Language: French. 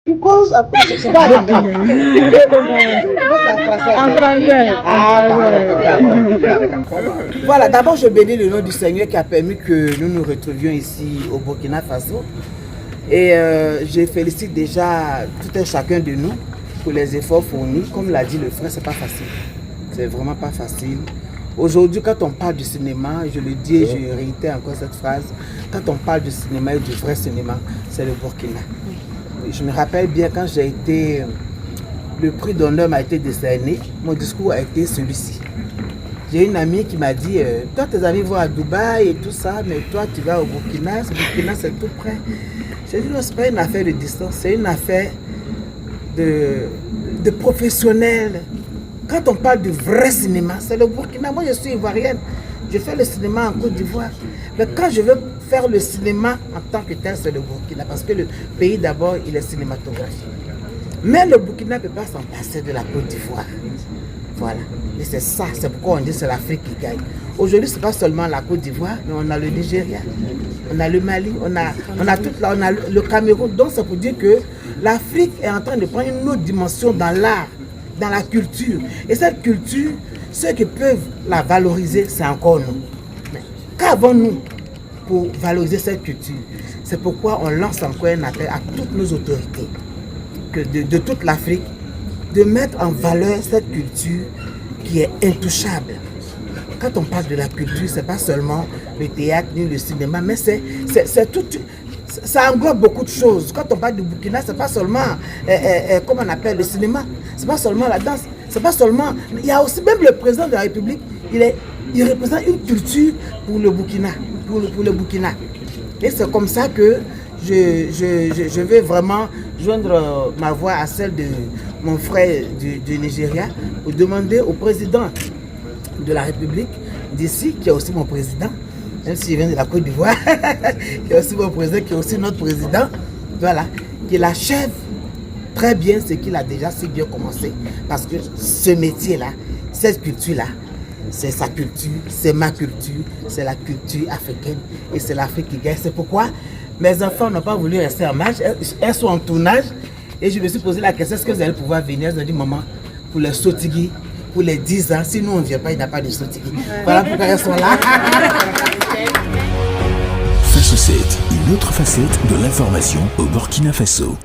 Because c'est pas Voilà, d'abord je bénis le nom du Seigneur qui a permis que nous nous retrouvions ici au Burkina Faso. Et je félicite déjà tout un chacun de nous pour les efforts fournis. Comme l'a dit le frère, c'est pas facile. C'est vraiment pas facile. Aujourd'hui, quand on parle du cinéma, je le dis et je réitère encore cette phrase, quand on parle du cinéma et du vrai cinéma, c'est le Burkina. Je me rappelle bien quand j'ai été, le prix d'honneur m'a été décerné, mon discours a été celui-ci. J'ai une amie qui m'a dit, toi tes amis vont à Dubaï et tout ça, mais toi tu vas au Burkina, ce Burkina c'est tout près. J'ai dit non, c'est pas une affaire de distance, c'est une affaire de professionnels. Quand on parle du vrai cinéma, c'est le Burkina. Moi je suis ivoirienne, je fais le cinéma en Côte d'Ivoire. Mais quand je veux faire le cinéma en tant que tel, c'est le Burkina. Parce que le pays d'abord, il est cinématographique. Mais le Burkina ne peut pas s'en passer de la Côte d'Ivoire. Voilà. Et c'est ça, c'est pourquoi on dit que c'est l'Afrique qui gagne. Aujourd'hui, ce n'est pas seulement la Côte d'Ivoire, mais on a le Nigeria, on a le Mali, on a tout là, on a le Cameroun. Donc c'est pour dire que l'Afrique est en train de prendre une autre dimension dans l'art, dans la culture. Et cette culture, ceux qui peuvent la valoriser, c'est encore nous. Mais qu'avons-nous pour valoriser cette culture? C'est pourquoi on lance encore un appel à toutes nos autorités de toute l'Afrique de mettre en valeur cette culture qui est intouchable. Quand on parle de la culture, ce n'est pas seulement le théâtre ni le cinéma, mais c'est tout. Ça englobe beaucoup de choses. Quand on parle du Burkina, ce n'est pas seulement, comment on appelle, le cinéma, ce n'est pas seulement la danse, c'est pas seulement... Il y a aussi même le président de la République, il représente une culture pour le Burkina. Pour le Burkina. Et c'est comme ça que je vais vraiment joindre ma voix à celle de mon frère du Nigeria pour demander au président de la République d'ici, qui est aussi mon président, même s'il vient de la Côte d'Ivoire, qui est aussi mon président, qui est aussi notre président, voilà, qu'il achève très bien ce qu'il a déjà si bien commencé. Parce que ce métier-là, cette culture-là, c'est sa culture, c'est ma culture, c'est la culture africaine et c'est l'Afrique qui gagne. C'est pourquoi mes enfants n'ont pas voulu rester en marche, elles sont en tournage et je me suis posé la question, est-ce que vous allez pouvoir venir? Elles ont dit, maman, pour les Sotigui, pour les 10 ans, si nous on ne vient pas, il n'y a pas de Sotigui. Voilà pourquoi elles sont là. Faso 7, une autre facette de l'information au Burkina Faso.